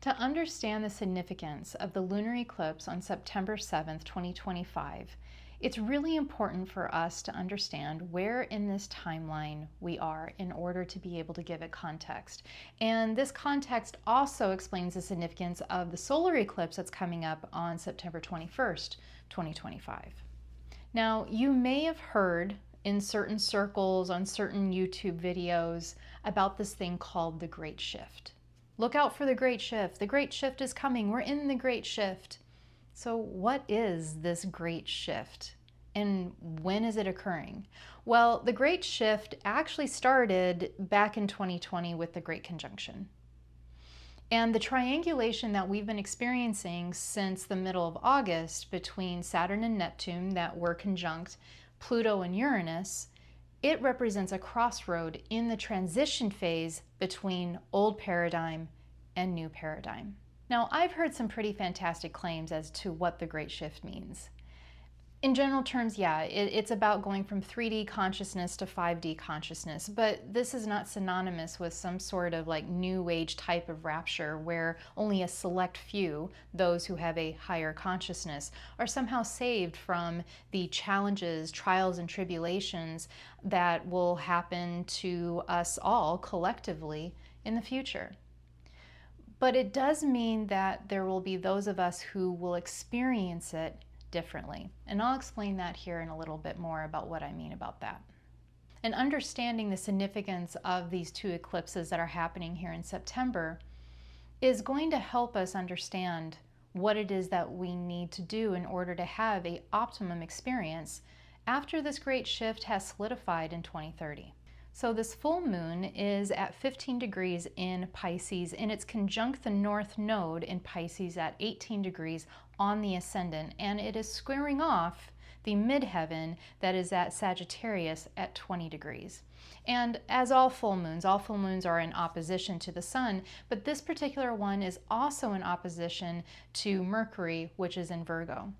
To understand the significance of the lunar eclipse on September 7th, 2025, it's really important for us to understand where in this timeline we are in order to be able to give it context. And this context also explains the significance of the solar eclipse that's coming up on September 21st, 2025. Now, you may have heard in certain circles on certain YouTube videos about this thing called the Great Shift. Look out for the Great Shift. The Great Shift is coming. We're in the Great Shift. So what is this Great Shift? And when is it occurring? Well, the Great Shift actually started back in 2020 with the Great Conjunction. And the triangulation that we've been experiencing since the middle of August between Saturn and Neptune that were conjunct Pluto and Uranus, it represents a crossroad in the transition phase between old paradigm and new paradigm. Now, I've heard some pretty fantastic claims as to what the Great Shift means. In general terms, yeah, it's about going from 3D consciousness to 5D consciousness, but this is not synonymous with some sort of like new age type of rapture where only a select few, those who have a higher consciousness, are somehow saved from the challenges, trials, and tribulations that will happen to us all collectively in the future. But it does mean that there will be those of us who will experience it differently. And I'll explain that here in a little bit more about what I mean about that. And understanding the significance of these two eclipses that are happening here in September is going to help us understand what it is that we need to do in order to have an optimum experience after this great shift has solidified in 2030. So this full moon is at 15 degrees in Pisces, and it's conjunct the North Node in Pisces at 18 degrees on the ascendant, and it is squaring off the midheaven that is at Sagittarius at 20 degrees. And as all full moons are in opposition to the sun, but this particular one is also in opposition to Mercury, which is in Virgo.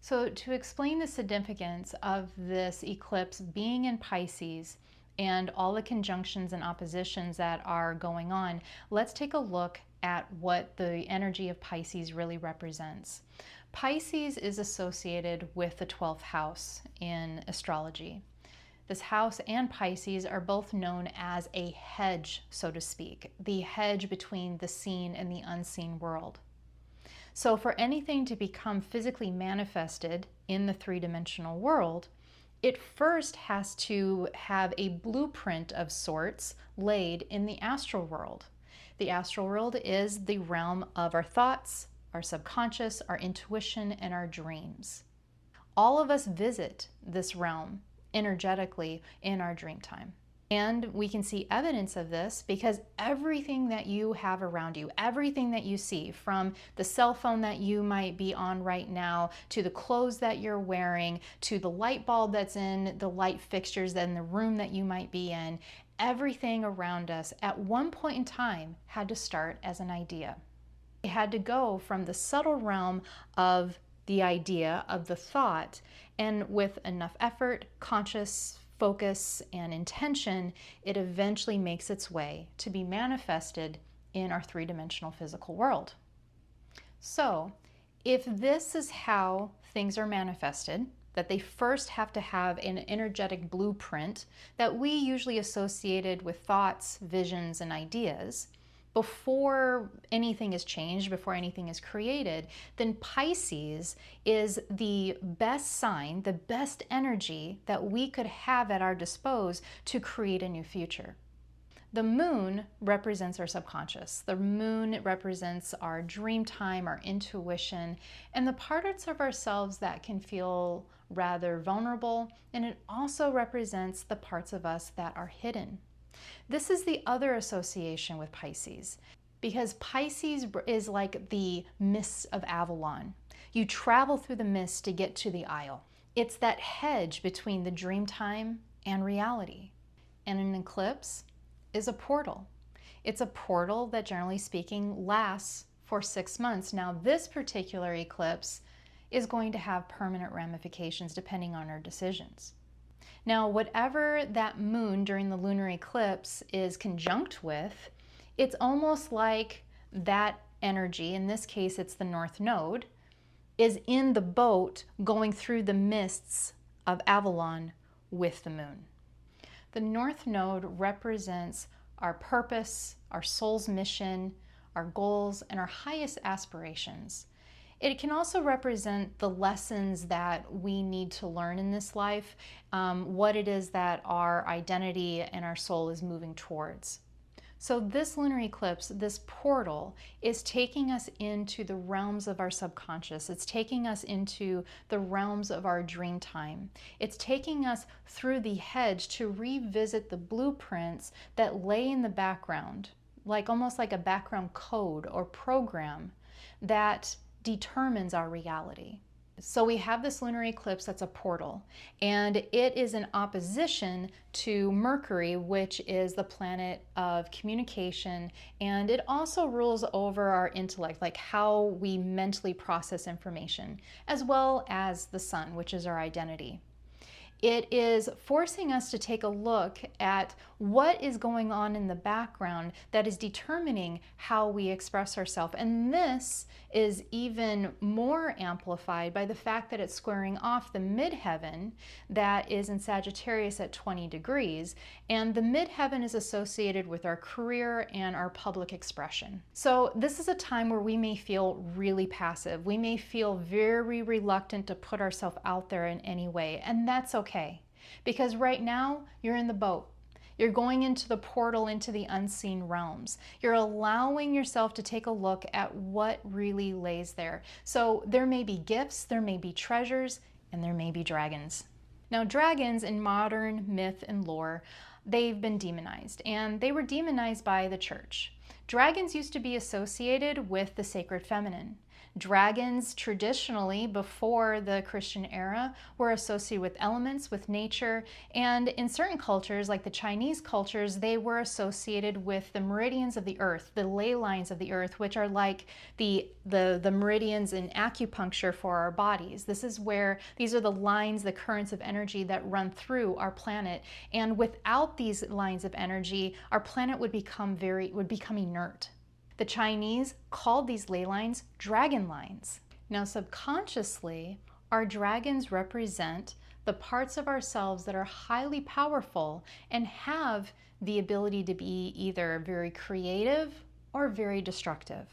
So to explain the significance of this eclipse being in Pisces, and all the conjunctions and oppositions that are going on, let's take a look at what the energy of Pisces really represents. Pisces is associated with the 12th house in astrology. This house and Pisces are both known as a hedge, so to speak, the hedge between the seen and the unseen world. So for anything to become physically manifested in the three-dimensional world, it first has to have a blueprint of sorts laid in the astral world. The astral world is the realm of our thoughts, our subconscious, our intuition, and our dreams. All of us visit this realm energetically in our dream time. And we can see evidence of this because everything that you have around you, everything that you see, from the cell phone that you might be on right now, to the clothes that you're wearing, to the light bulb that's in the light fixtures in the room that you might be in, everything around us at one point in time had to start as an idea. It had to go from the subtle realm of the idea, of the thought, and with enough effort, conscious focus, and intention, it eventually makes its way to be manifested in our three-dimensional physical world. So, if this is how things are manifested, that they first have to have an energetic blueprint that we usually associated with thoughts, visions, and ideas, before anything is changed, before anything is created, then Pisces is the best sign, the best energy that we could have at our disposal to create a new future. The moon represents our subconscious. The moon represents our dream time, our intuition, and the parts of ourselves that can feel rather vulnerable, and it also represents the parts of us that are hidden. This is the other association with Pisces, because Pisces is like the mists of Avalon. You travel through the mist to get to the isle. It's that hedge between the dream time and reality. And an eclipse is a portal. It's a portal that, generally speaking, lasts for 6 months. Now, this particular eclipse is going to have permanent ramifications depending on our decisions. Now, whatever that moon during the lunar eclipse is conjunct with, it's almost like that energy, in this case it's the North Node, is in the boat going through the mists of Avalon with the moon. The North Node represents our purpose, our soul's mission, our goals, and our highest aspirations. It can also represent the lessons that we need to learn in this life, what it is that our identity and our soul is moving towards. So this lunar eclipse, this portal, is taking us into the realms of our subconscious. It's taking us into the realms of our dream time. It's taking us through the hedge to revisit the blueprints that lay in the background, almost like a background code or program that determines our reality. So we have this lunar eclipse that's a portal, and it is in opposition to Mercury, which is the planet of communication, and it also rules over our intellect, like how we mentally process information, as well as the sun, which is our identity. It is forcing us to take a look at what is going on in the background that is determining how we express ourselves. And this is even more amplified by the fact that it's squaring off the midheaven that is in Sagittarius at 20 degrees. And the midheaven is associated with our career and our public expression. So this is a time where we may feel really passive. We may feel very reluctant to put ourselves out there in any way. And that's okay, because right now you're in the boat. You're going into the portal, into the unseen realms. You're allowing yourself to take a look at what really lays there. So there may be gifts, there may be treasures, and there may be dragons. Now, dragons in modern myth and lore, they've been demonized, and they were demonized by the church. Dragons used to be associated with the sacred feminine. Dragons, traditionally, before the Christian era, were associated with elements, with nature, and in certain cultures, like the Chinese cultures, they were associated with the meridians of the earth, the ley lines of the earth, which are like the meridians in acupuncture for our bodies. This is where, these are the lines, the currents of energy that run through our planet, and without these lines of energy, our planet would become inert. The Chinese called these ley lines dragon lines. Now, subconsciously, our dragons represent the parts of ourselves that are highly powerful and have the ability to be either very creative or very destructive.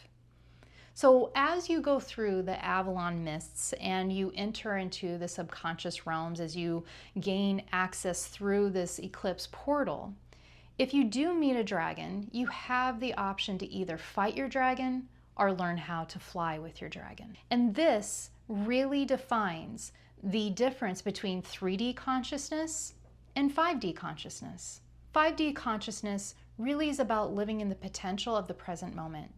So as you go through the Avalon mists and you enter into the subconscious realms, as you gain access through this eclipse portal, if you do meet a dragon, you have the option to either fight your dragon or learn how to fly with your dragon. And this really defines the difference between 3D consciousness and 5D consciousness. 5D consciousness really is about living in the potential of the present moment.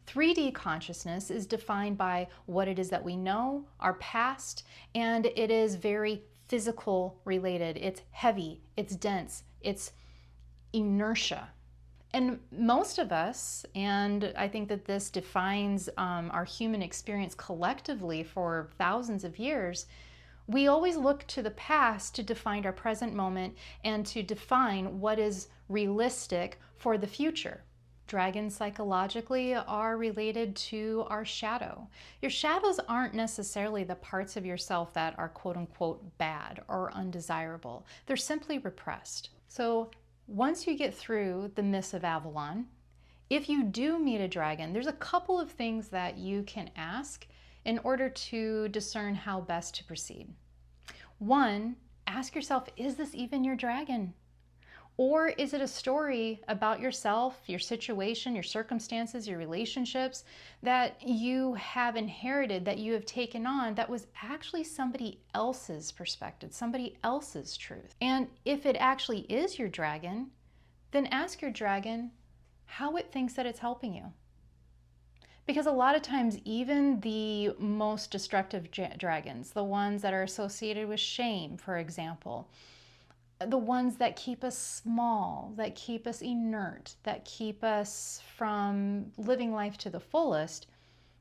3D consciousness is defined by what it is that we know, our past, and it is very physical related. It's heavy, it's dense, it's inertia. And most of us, and I think that this defines our human experience collectively for thousands of years, we always look to the past to define our present moment and to define what is realistic for the future. Dragons psychologically are related to our shadow. Your shadows aren't necessarily the parts of yourself that are quote unquote bad or undesirable. They're simply repressed. So once you get through the mists of Avalon, if you do meet a dragon, there's a couple of things that you can ask in order to discern how best to proceed. One, ask yourself, is this even your dragon? Or is it a story about yourself, your situation, your circumstances, your relationships that you have inherited, that you have taken on, that was actually somebody else's perspective, somebody else's truth? And if it actually is your dragon, then ask your dragon how it thinks that it's helping you. Because a lot of times, even the most destructive dragons, the ones that are associated with shame, for example, the ones that keep us small, that keep us inert, that keep us from living life to the fullest,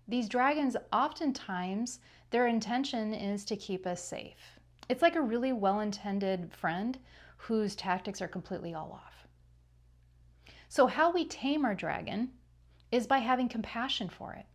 these dragons, oftentimes, their intention is to keep us safe. It's like a really well-intended friend whose tactics are completely all off. So how we tame our dragon is by having compassion for it,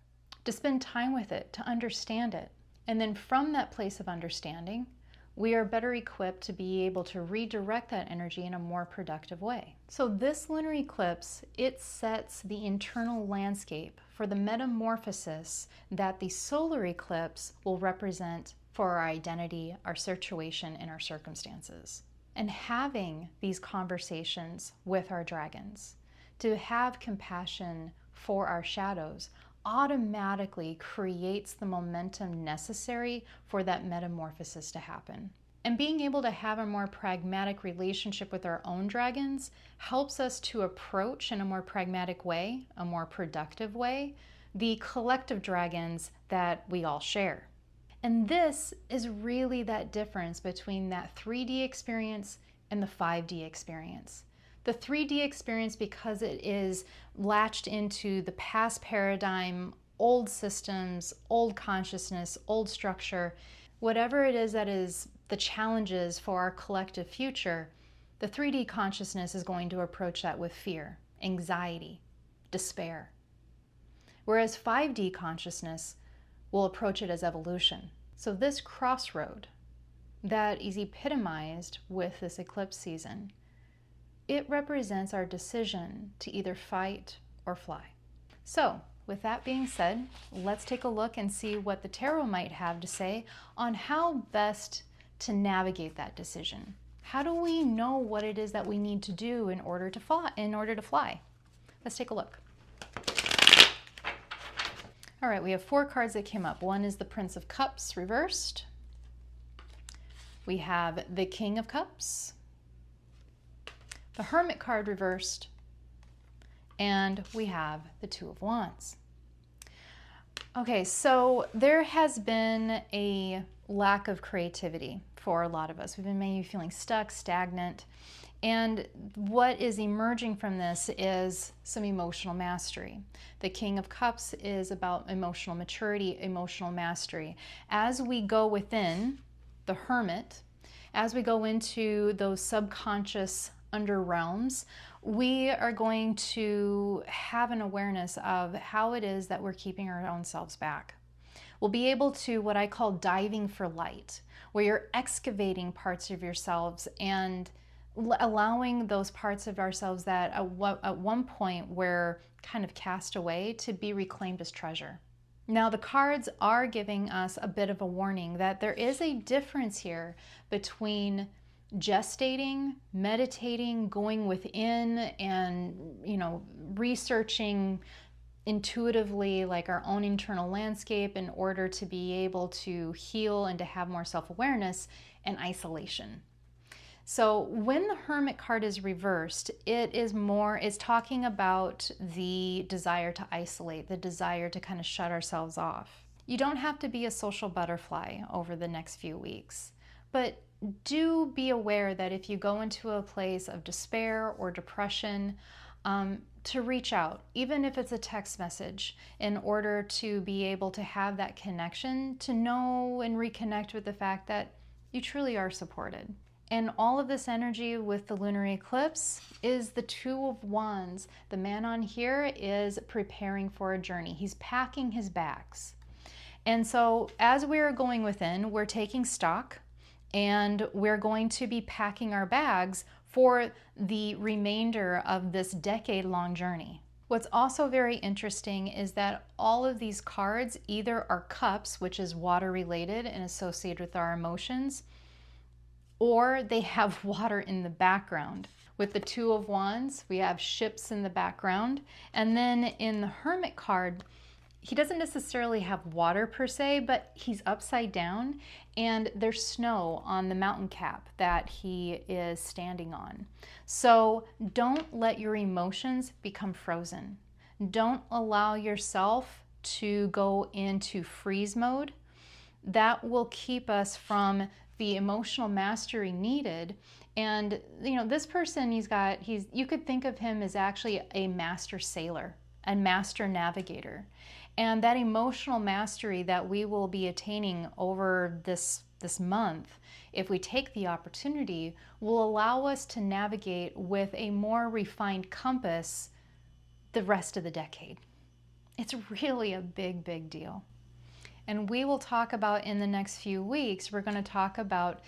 to spend time with it, to understand it. And then from that place of understanding, we are better equipped to be able to redirect that energy in a more productive way. So this lunar eclipse, it sets the internal landscape for the metamorphosis that the solar eclipse will represent for our identity, our situation, and our circumstances. And having these conversations with our dragons, to have compassion for our shadows, automatically creates the momentum necessary for that metamorphosis to happen. And being able to have a more pragmatic relationship with our own dragons helps us to approach in a more pragmatic way, a more productive way, the collective dragons that we all share. And this is really that difference between that 3D experience and the 5D experience. The 3D experience, because it is latched into the past paradigm, old systems, old consciousness, old structure, whatever it is that is the challenges for our collective future, the 3D consciousness is going to approach that with fear, anxiety, despair. Whereas 5D consciousness will approach it as evolution. So this crossroad that is epitomized with this eclipse season, it represents our decision to either fight or fly. So, with that being said, let's take a look and see what the tarot might have to say on how best to navigate that decision. How do we know what it is that we need to do in order to fly? Let's take a look. All right, we have 4 cards that came up. One is the Prince of Cups reversed. We have the King of Cups, the Hermit card reversed, and we have the Two of Wands. Okay, so there has been a lack of creativity for a lot of us. We've been maybe feeling stuck, stagnant, and what is emerging from this is some emotional mastery. The King of Cups is about emotional maturity, emotional mastery. As we go within the Hermit, as we go into those subconscious under realms, we are going to have an awareness of how it is that we're keeping our own selves back. We'll be able to, what I call diving for light, where you're excavating parts of yourselves and allowing those parts of ourselves that at one point were kind of cast away to be reclaimed as treasure. Now the cards are giving us a bit of a warning that there is a difference here between gestating, meditating, going within and, researching intuitively like our own internal landscape in order to be able to heal and to have more self-awareness, and isolation. So when the Hermit card is reversed, it's talking about the desire to isolate, the desire to kind of shut ourselves off. You don't have to be a social butterfly over the next few weeks, but do be aware that if you go into a place of despair or depression, to reach out, even if it's a text message, in order to be able to have that connection, to know and reconnect with the fact that you truly are supported. And all of this energy with the lunar eclipse is the Two of Wands. The man on here is preparing for a journey. He's packing his bags. And so as we're going within, we're taking stock, and we're going to be packing our bags for the remainder of this decade-long journey. What's also very interesting is that all of these cards either are cups, which is water-related and associated with our emotions, or they have water in the background. With the Two of Wands, we have ships in the background, and then in the Hermit card, he doesn't necessarily have water per se, but he's upside down and there's snow on the mountain cap that he is standing on. So don't let your emotions become frozen. Don't allow yourself to go into freeze mode. That will keep us from the emotional mastery needed. And this person, you could think of him as actually a master sailor, a master navigator. And that emotional mastery that we will be attaining over this month, if we take the opportunity, will allow us to navigate with a more refined compass the rest of the decade. It's really a big, big deal. And we will talk about in the next few weeks, we're going to talk about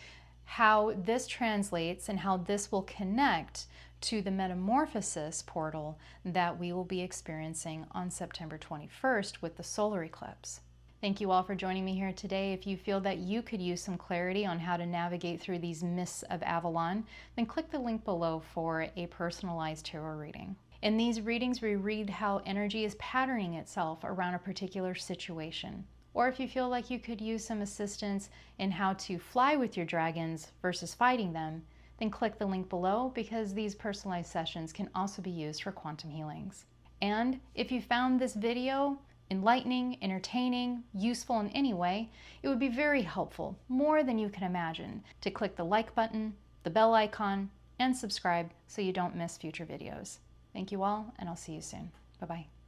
how this translates and how this will connect to the metamorphosis portal that we will be experiencing on September 21st with the solar eclipse. Thank you all for joining me here today. If you feel that you could use some clarity on how to navigate through these mists of Avalon, then click the link below for a personalized tarot reading. In these readings, we read how energy is patterning itself around a particular situation. Or if you feel like you could use some assistance in how to fly with your dragons versus fighting them, then click the link below, because these personalized sessions can also be used for quantum healings. And if you found this video enlightening, entertaining, useful in any way, it would be very helpful, more than you can imagine, to click the like button, the bell icon, and subscribe so you don't miss future videos. Thank you all, and I'll see you soon. Bye-bye.